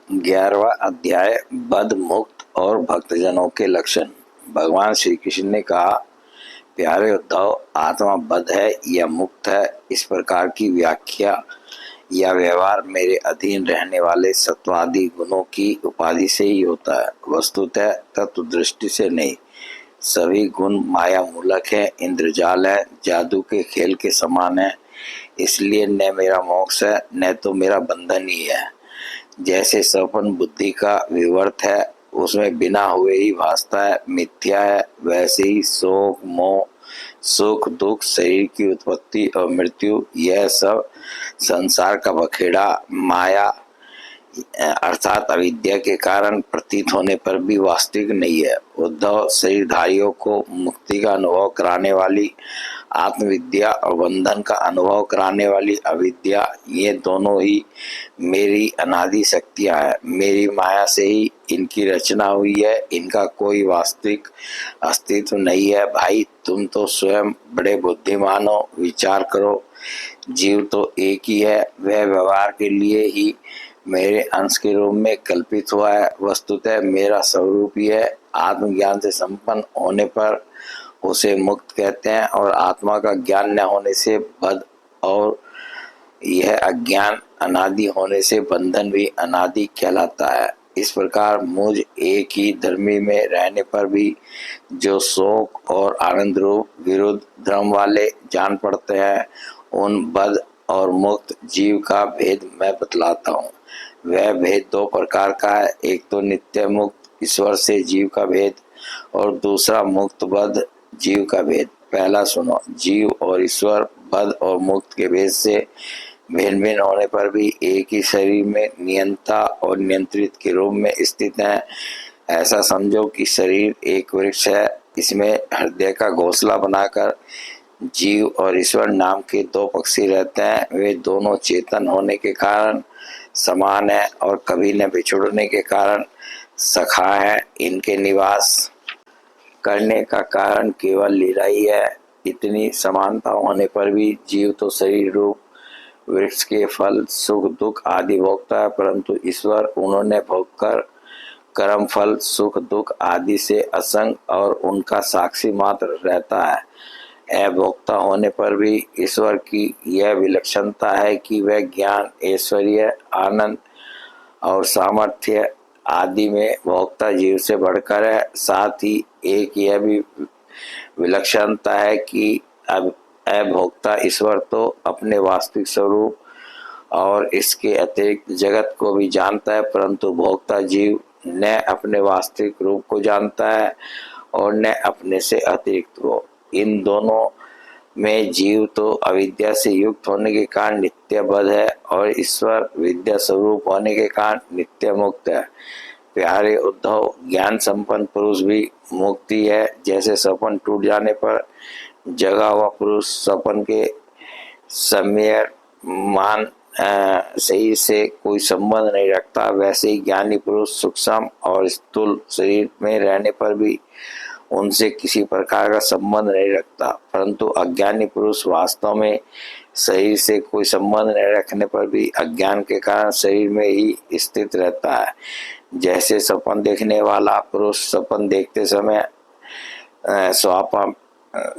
11वां अध्याय बद मुक्त और भक्तजनों के लक्षण। भगवान श्री कृष्ण ने कहा, प्यारे उद्धव, आत्मा बद्ध है या मुक्त है, इस प्रकार की व्याख्या या व्यवहार मेरे अधीन रहने वाले सत्वादि गुणों की उपाधि से ही होता है, वस्तुतः तत्व दृष्टि से नहीं। सभी गुण माया मूलक है, इंद्रजाल है, जादू के खेल के समान है। इसलिए न मेरा मोक्ष है न तो मेरा बंधन ही है। जैसे सपन बुद्धि का विवर्त है, उसमें बिना हुए ही भासता है, मिथ्या है, वैसे ही शोक मोह सुख दुख शरीर की उत्पत्ति और मृत्यु यह सब संसार का बखेड़ा माया अर्थात अविद्या के कारण प्रतीत होने पर भी वास्तविक नहीं है। उद्धव, शरीरधारियों को मुक्ति का अनुभव कराने वाली आत्मविद्या और बंधन का अनुभव कराने वाली अविद्या, ये दोनों ही मेरी अनादि शक्तियां हैं। मेरी माया से ही इनकी रचना हुई है, इनका कोई वास्तविक अस्तित्व नहीं है। भाई, तुम तो स्वयं बड़े बुद्धिमान हो, विचार करो। जीव तो एक ही है, वह व्यवहार के लिए ही मेरे अंश के रूप में कल्पित हुआ है, वस्तुतः मेरा स्वरूप ही है। आत्मज्ञान से संपन्न होने पर उसे मुक्त कहते हैं और आत्मा का ज्ञान न होने से बद्ध, और यह अज्ञान अनादि होने से बंधन भी अनादि कहलाता है। इस प्रकार मुझ एक ही धर्मी में रहने पर भी जो शोक और आनंद रूप विरुद्ध धर्म वाले जान पड़ते हैं, उन बद्ध और मुक्त जीव का भेद मैं बतलाता हूँ। वह भेद दो प्रकार का है, एक तो नित्य मुक्त ईश्वर से जीव का भेद और दूसरा मुक्त बद्ध जीव का भेद। पहला सुनो, जीव और ईश्वर बद्ध और मुक्त के भेद से भिन्न भिन्न होने पर भी एक ही शरीर में नियंता और नियंत्रित के रूप में स्थित है। ऐसा समझो कि शरीर एक वृक्ष है, इसमें हृदय का घोंसला बनाकर जीव और ईश्वर नाम के दो पक्षी रहते हैं। वे दोनों चेतन होने के कारण समान है और कभी न बिछुड़ने के कारण सखा है। इनके निवास करने का कारण केवल लीला ही है। इतनी समानता होने पर भी जीव तो शरीर रूप वृक्ष के फल सुख दुख आदि भोगता है, परंतु ईश्वर उन्होंने भोगकर कर्म फल सुख दुख आदि से असंग और उनका साक्षी मात्र रहता है। अभोक्ता होने पर भी ईश्वर की यह विलक्षणता है कि वह ज्ञान ऐश्वर्य आनंद और सामर्थ्य आदि में भोक्ता जीव से बढ़कर है। साथ ही एक यह भी विलक्षणता है कि अब अभोक्ता ईश्वर तो अपने वास्तविक स्वरूप और इसके अतिरिक्त जगत को भी जानता है, परंतु भोक्ता जीव न अपने वास्तविक रूप को जानता है और न अपने से अतिरिक्त को। इन दोनों में जीव तो अविद्या से युक्त होने के कारण नित्य बद्ध है और ईश्वर विद्या स्वरूप होने के कारण नित्य मुक्त है। प्यारे उद्धव, ज्ञान संपन्न पुरुष भी मुक्ति है। जैसे सपन टूट जाने पर जगा हुआ पुरुष सपन के सम्यक मान शरीर से कोई संबंध नहीं रखता, वैसे ही ज्ञानी पुरुष सूक्ष्म और स्थूल शरीर में रहने पर भी उनसे किसी प्रकार का संबंध नहीं रखता, परंतु अज्ञानी पुरुष वास्तव में शरीर से कोई संबंध नहीं रखने पर भी अज्ञान के कारण शरीर में ही स्थित रहता है। जैसे सपन देखने वाला पुरुष सपन देखते समय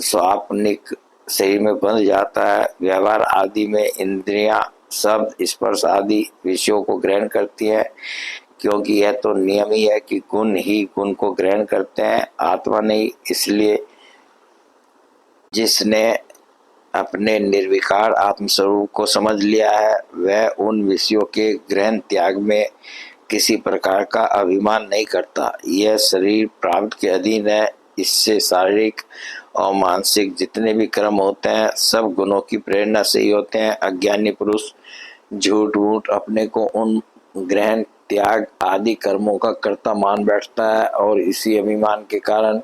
स्वाप्निक शरीर में बंध जाता है। व्यवहार आदि में इंद्रियां शब्द स्पर्श आदि विषयों को ग्रहण करती हैं, क्योंकि यह तो नियम ही है कि गुण ही गुण को ग्रहण करते हैं, आत्मा नहीं। इसलिए जिसने अपने निर्विकार आत्मस्वरूप को समझ लिया है, वह उन विषयों के ग्रहण त्याग में किसी प्रकार का अभिमान नहीं करता। यह शरीर प्राप्त के अधीन है, इससे शारीरिक और मानसिक जितने भी कर्म होते हैं सब गुणों की प्रेरणा से ही होते हैं। अज्ञानी पुरुष झूठ मूठ अपने को उन ग्रहण त्याग आदि कर्मों का कर्ता मान बैठता है और इसी अभिमान के कारण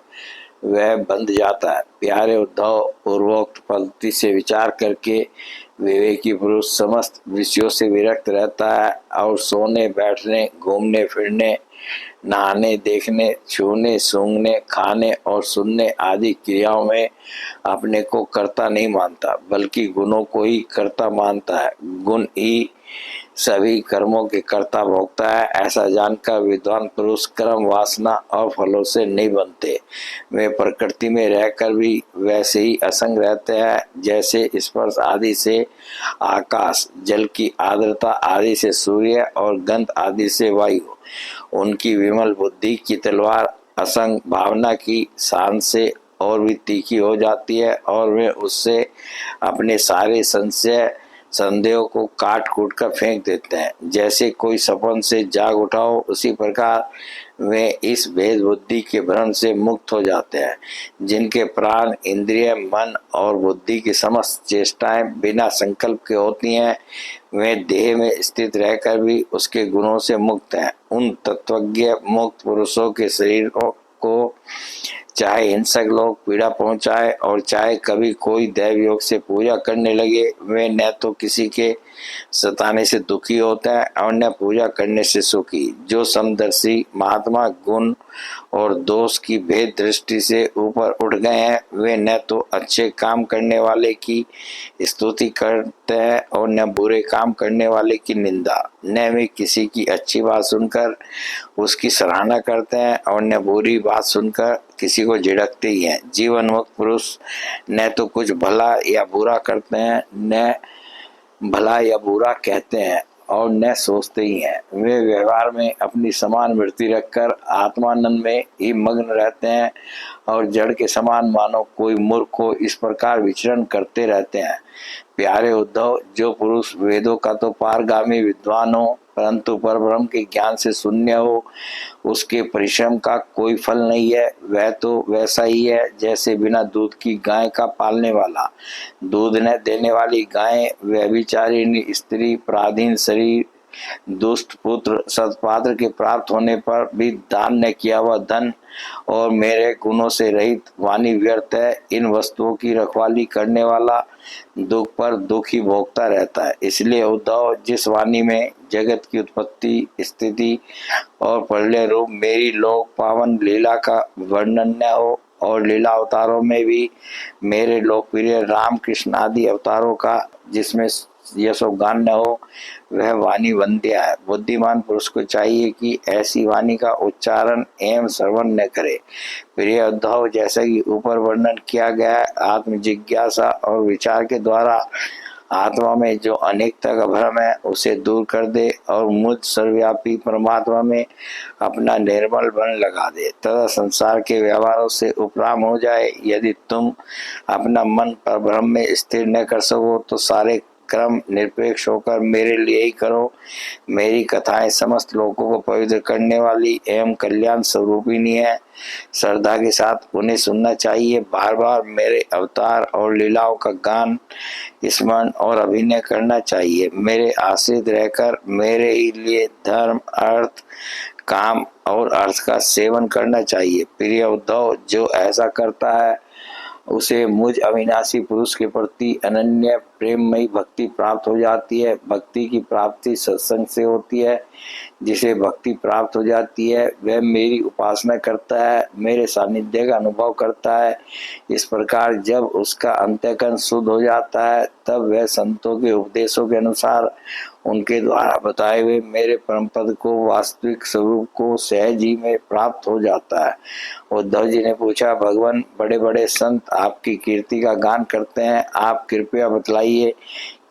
वह बंध जाता है। प्यारे उद्धव, पूर्वोक्त पंक्ति से विचार करके विवेकी पुरुष समस्त विषयों से विरक्त रहता है और सोने बैठने घूमने फिरने नहाने देखने छूने सूंघने खाने और सुनने आदि क्रियाओं में अपने को कर्ता नहीं मानता, बल्कि गुणों को ही कर्ता मानता है। गुण ही सभी कर्मों के कर्ता भोक्ता है। ऐसा जानकर विद्वान पुरुष कर्म, वासना और फलों से नहीं बनते। वे प्रकृति में रहकर भी वैसे ही असंग रहते हैं जैसे स्पर्श आदि से आकाश, जल की आर्द्रता आदि से सूर्य और गंध आदि से वायु। उनकी विमल बुद्धि की तलवार असंग भावना की शान से और भी तीखी हो जाती है और वे उससे अपने सारे संदेहों को काट कूट कर फेंक देते हैं। जैसे कोई सपन से जाग उठा हो, उसी प्रकार वे इस भेद बुद्धि के भ्रम से मुक्त हो जाते हैं। जिनके प्राण, इंद्रिय, मन और बुद्धि की समस्त चेष्टाएं बिना संकल्प के होती हैं, वे देह में स्थित रहकर भी उसके गुणों से मुक्त हैं। उन तत्वज्ञ मुक्त पुरुषों के शरीरों को चाहे हिंसक लोग पीड़ा पहुंचाए और चाहे कभी कोई दैव योग से पूजा करने लगे, वे न तो किसी के सताने से दुखी होते हैं और न पूजा करने से सुखी। जो समदर्शी महात्मा गुण और दोष की भेद दृष्टि से ऊपर उठ गए हैं, वे न तो अच्छे काम करने वाले की स्तुति करते हैं और न बुरे काम करने वाले की निंदा। न वे किसी की अच्छी बात सुनकर उसकी सराहना करते हैं और न बुरी बात सुनकर किसी को झिड़कते ही हैं। जीवन मुक्त पुरुष न तो कुछ भला या बुरा करते हैं, न भला या बुरा कहते हैं और न सोचते ही हैं। वे व्यवहार में अपनी समान वृत्ति रखकर आत्मानंद में ही मग्न रहते हैं और जड़ के समान मानो कोई मूर्ख को इस प्रकार विचरण करते रहते हैं। प्यारे उद्धव, जो पुरुष वेदों का तो पारगामी विद्वान हो परंतु परब्रह्म के ज्ञान से शून्य हो, उसके परिश्रम का कोई फल नहीं है। वह तो वैसा ही है जैसे बिना दूध की गाय का पालने वाला। दूध न देने वाली गाय, व्यभिचारिणी स्त्री, पराधीन शरीर, दुष्ट पुत्र, सत्पात्र के प्राप्त होने पर भी दान न किया हुआ धन और मेरे गुणों से रहित वाणी व्यर्थ है। इन वस्तुओं की रखवाली करने वाला दुख पर दुख ही भोगता रहता है। इसलिए उद्धव, जिस वाणी में जगत की उत्पत्ति, स्थिति और प्रलय रूप मेरी लोक पावन लीला का वर्णन न हो और लीला अवतारों में भी मेरे लोकप्रिय राम कृष्ण आदि अवतारों का जिसमें यशोगान न हो, वह वाणी वंद्य है। बुद्धिमान पुरुष को चाहिए कि ऐसी वाणी का उच्चारण एवं श्रवण न करे। प्रिय उद्धव, जैसा कि ऊपर वर्णन किया गया है, आत्म जिज्ञासा और विचार के द्वारा आत्मा में जो अनेकता का भ्रम है उसे दूर कर दे और मुझ सर्वव्यापी परमात्मा में अपना निर्मल मन लगा दे तथा संसार के व्यवहारों से उपराम हो जाए। यदि तुम अपना मन पर भ्रम में स्थिर न कर सको तो सारे क्रम निरपेक्ष होकर मेरे लिए ही करो। मेरी कथाएं समस्त लोगों को पवित्र करने वाली एवं कल्याण स्वरूपिणी है। श्रद्धा के साथ उन्हें सुनना चाहिए। बार बार मेरे अवतार और लीलाओं का गान, स्मरण और अभिनय करना चाहिए। मेरे आश्रित रहकर मेरे ही लिए धर्म, अर्थ, काम और अर्थ का सेवन करना चाहिए। प्रिय उद्धव, जो ऐसा करता है उसे मुझ अविनाशी पुरुष के प्रति अनन्य प्रेममयी भक्ति प्राप्त हो जाती है। भक्ति की प्राप्ति सत्संग से होती है। जिसे भक्ति प्राप्त हो जाती है वह मेरी उपासना करता है, मेरे सानिध्य का अनुभव करता है। इस प्रकार जब उसका अंतःकरण शुद्ध हो जाता है तब वह संतों के उपदेशों के अनुसार उनके द्वारा बताए हुए मेरे परम पद को, वास्तविक स्वरूप को सहज ही में प्राप्त हो जाता है। उद्धव जी ने पूछा, भगवान, बड़े बड़े संत आपकी कीर्ति का गान करते हैं, आप कृपया बतलाइए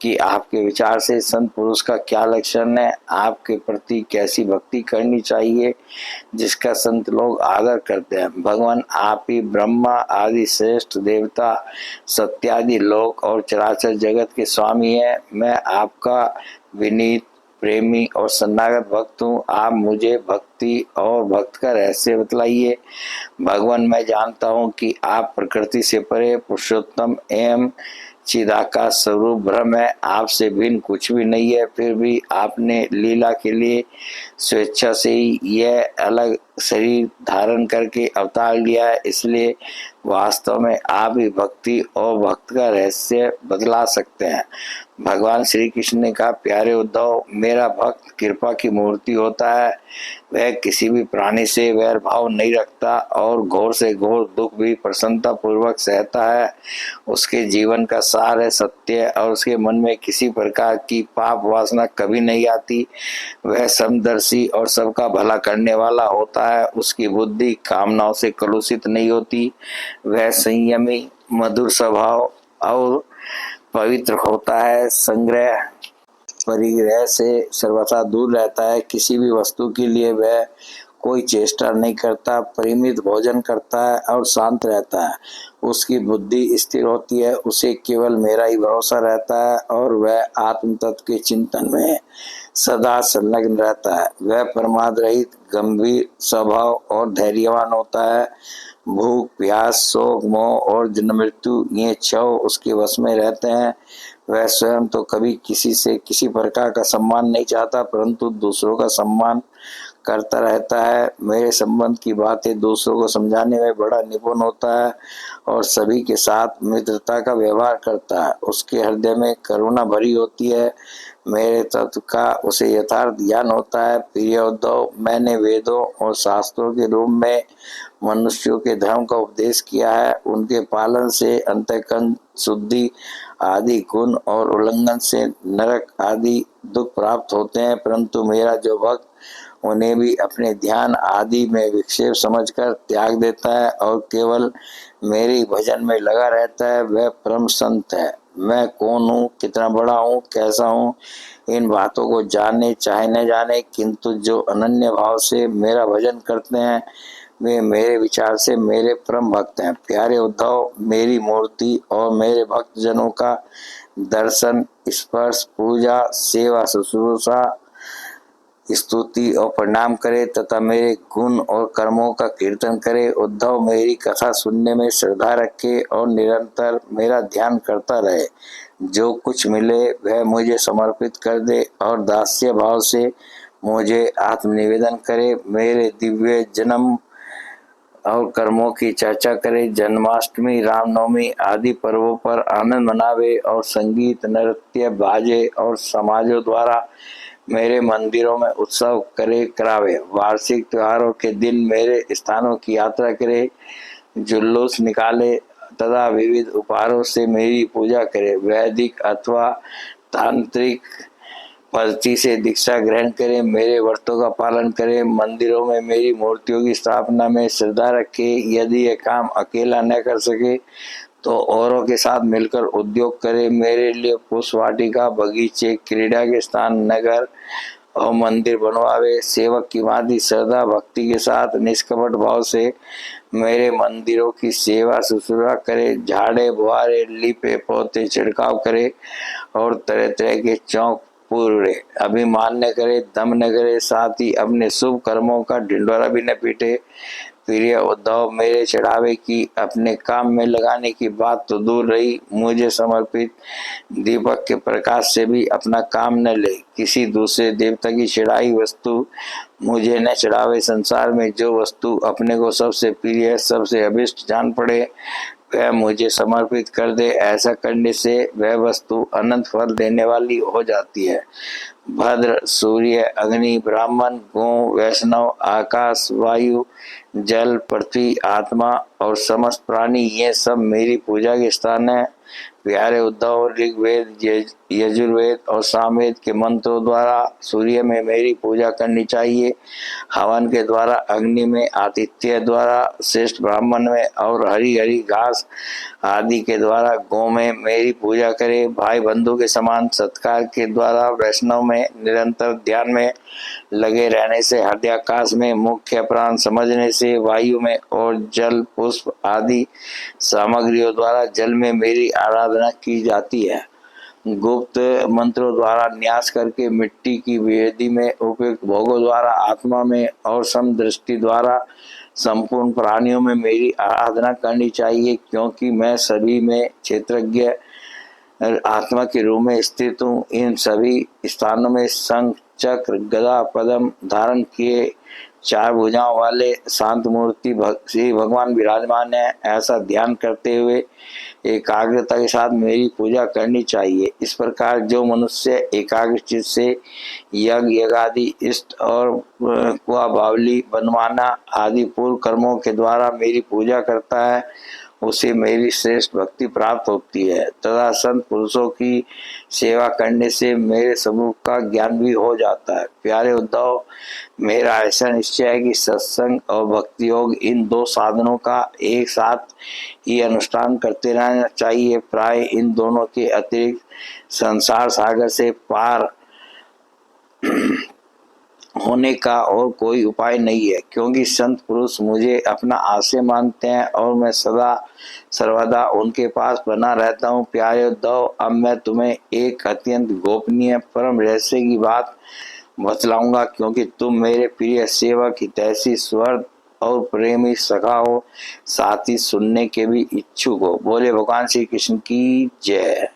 कि आपके विचार से संत पुरुष का क्या लक्षण है, आपके प्रति कैसी भक्ति करनी चाहिए जिसका संत लोग आदर करते हैं। भगवान, आप ही ब्रह्मा आदि श्रेष्ठ देवता, सत्यादि लोक और चराचर जगत के स्वामी हैं। मैं आपका विनीत, प्रेमी और शरणागत भक्त हूँ। आप मुझे भक्ति और भक्त का रहस्य बतलाइए। भगवान, मैं जानता हूँ कि आप प्रकृति से परे पुरुषोत्तम एवं चिदाकाश स्वरूप ब्रह्म है, आपसे भिन्न कुछ भी नहीं है। फिर भी आपने लीला के लिए स्वेच्छा से ही यह अलग शरीर धारण करके अवतार लिया है। इसलिए वास्तव में आप ही भक्ति और भक्त का रहस्य बतला सकते हैं। भगवान श्री कृष्ण ने कहा, प्यारे उद्धव, मेरा भक्त कृपा की मूर्ति होता है। वह किसी भी प्राणी से वैर भाव नहीं रखता और घोर से घोर दुख भी प्रसन्नता पूर्वक सहता है। उसके जीवन का सार है सत्य और उसके मन में किसी प्रकार की पाप वासना कभी नहीं आती। वह समदर्शी और सबका भला करने वाला होता है। उसकी बुद्धि कामनाओं से कलुषित नहीं होती। वह संयमी, मधुर स्वभाव और पवित्र होता है। संग्रह परिग्रह से सर्वथा दूर रहता है। किसी भी वस्तु के लिए वह कोई चेष्टा नहीं करता। परिमित भोजन करता है और शांत रहता है। उसकी बुद्धि स्थिर होती है। उसे केवल मेरा ही भरोसा रहता है और वह आत्म तत्व के चिंतन में सदा संलग्न रहता है। वह प्रमाद रहित, गंभीर स्वभाव और धैर्यवान होता है। भूख, प्यास, शोक, मोह और जन्म मृत्यु ये छह उसके वश में रहते हैं। वह स्वयं तो कभी किसी से किसी प्रकार का सम्मान नहीं चाहता, परंतु दूसरों का सम्मान करता रहता है। मेरे संबंध की बातें दूसरों को समझाने में बड़ा निपुण होता है और सभी के साथ मित्रता का व्यवहार करता है। उसके हृदय में करुणा भरी होती है। मेरे तत्व का उसे यथार्थ ज्ञान होता है। प्रिय उद्धव, मैंने वेदों और शास्त्रों के रूप में मनुष्यों के धर्म का उपदेश किया है। उनके पालन से अंतःकरण शुद्धि आदि गुण और उल्लंघन से नरक आदि दुख प्राप्त होते हैं, परंतु मेरा जो भक्त उन्हें भी अपने ध्यान आदि में विक्षेप समझकर त्याग देता है और केवल मेरे भजन में लगा रहता है, वह परम संत है। मैं कौन हूँ, कितना बड़ा हूँ, कैसा हूँ, इन बातों को जाने चाहे न जाने, किंतु जो अनन्य भाव से मेरा भजन करते हैं वे मेरे विचार से मेरे परम भक्त हैं। प्यारे उद्धव, मेरी मूर्ति और मेरे भक्त जनों का दर्शन, स्पर्श, पूजा, सेवा, शुश्रूषा, स्तुति और प्रणाम करे तथा मेरे गुण और कर्मों का कीर्तन करे। उद्धव, मेरी कथा सुनने में श्रद्धा रखे और निरंतर मेरा ध्यान करता रहे। जो कुछ मिले वह मुझे समर्पित कर दे और दास्य भाव से मुझे आत्मनिवेदन करे। मेरे दिव्य जन्म और कर्मों की चर्चा करे। जन्माष्टमी, रामनवमी आदि पर्वों पर आनंद मनावे और संगीत, नृत्य, बाजे और समाजों द्वारा मेरे मंदिरों में उत्सव करावे। वार्षिक त्योहारों के दिन मेरे स्थानों की यात्रा करे, जुलूस निकाले तथा विविध उपहारों से मेरी पूजा करे। वैदिक अथवा तांत्रिक पद्धति से दीक्षा ग्रहण करे। मेरे व्रतों का पालन करे। मंदिरों में मेरी मूर्तियों की स्थापना में श्रद्धा रखे। यदि यह काम अकेला न कर सके तो औरों के साथ मिलकर उद्योग करे। मेरे लिए पुष्प वाटिका, बगीचे, क्रीड़ा के स्थान, नगर और मंदिर बनवावे। सेवक की भांति श्रद्धा भक्ति के साथ निष्कपट भाव से मेरे मंदिरों की सेवा शुश्रूषा करे। झाड़े बुहारे, लीपे पोते, छिड़काव करे और तरह तरह के चौक पूरे अभिमान न करे, दम न करे, साथ ही अपने शुभ कर्मों का ढिंढोरा भी न पीटे। प्रिय उद्धव, मेरे चढ़ावे की अपने काम में लगाने की बात तो दूर रही, मुझे समर्पित दीपक के प्रकाश से भी अपना काम न ले। किसी दूसरे देवता की चढ़ाई वस्तु मुझे न चढ़ावे। संसार में जो वस्तु अपने को सबसे प्रिय, सबसे अभिष्ट जान पड़े वह मुझे समर्पित कर दे। ऐसा करने से वह वस्तु अनंत फल देने वाली हो जाती है। भद्र, सूर्य, अग्नि, ब्राह्मण, गौ, वैष्णव, आकाश, वायु, जल, पृथ्वी, आत्मा और समस्त प्राणी ये सब मेरी पूजा के स्थान है। प्यारे उद्धव, ऋग्वेद, यजुर्वेद और सामवेद के मंत्रों द्वारा सूर्य में मेरी पूजा करनी चाहिए। हवन के द्वारा अग्नि में, आतिथ्य द्वारा श्रेष्ठ ब्राह्मण में और हरी हरी घास आदि के द्वारा गौ में मेरी पूजा करे। भाई बंधु के समान सत्कार के द्वारा वैष्णव में निरंतर ध्यान में लगे रहने से, हृदयाकाश में मुख्य प्राण समझने से, वायु में और जल, पुष्प आदि सामग्रियों द्वारा जल में मेरी आराधना की जाती है। गुप्त मंत्रों द्वारा न्यास करके मिट्टी की वेदी में, उपयुक्त भोगों द्वारा आत्मा में और समदृष्टि द्वारा संपूर्ण प्राणियों में मेरी आराधना करनी चाहिए, क्योंकि मैं सभी में क्षेत्रज्ञ आत्मा के रूप में स्थित हूँ। इन सभी स्थानों में संघ, चक्र गदा पद्म धारण किए 4 भुजाओं वाले शांत मूर्ति श्री भगवान विराजमान है, ऐसा ध्यान करते हुए एकाग्रता के साथ मेरी पूजा करनी चाहिए। इस प्रकार जो मनुष्य एकाग्र चित्त से यज्ञ यज्ञादि इष्ट और कुआ बावली बनवाना आदि पूर्व कर्मों के द्वारा मेरी पूजा करता है, उसे मेरी श्रेष्ठ भक्ति प्राप्त होती है तथा संत पुरुषों की सेवा करने से मेरे स्वरूप का ज्ञान भी हो जाता है। प्यारे उद्धव, मेरा ऐसा निश्चय है कि सत्संग और भक्ति योग इन 2 साधनों का एक साथ ही अनुष्ठान करते रहना चाहिए। प्राय इन दोनों के अतिरिक्त संसार सागर से पार होने का और कोई उपाय नहीं है, क्योंकि संत पुरुष मुझे अपना आश्रय मानते हैं और मैं सदा सर्वदा उनके पास बना रहता हूँ। प्यारे उद्धव, अब मैं तुम्हें एक अत्यंत गोपनीय परम रहस्य की बात बतलाऊंगा, क्योंकि तुम मेरे प्रिय सेवक हितैषी स्वर्ग और प्रेमी सखा हो, साथ ही सुनने के भी इच्छुक हो। बोले भगवान श्री कृष्ण की जय।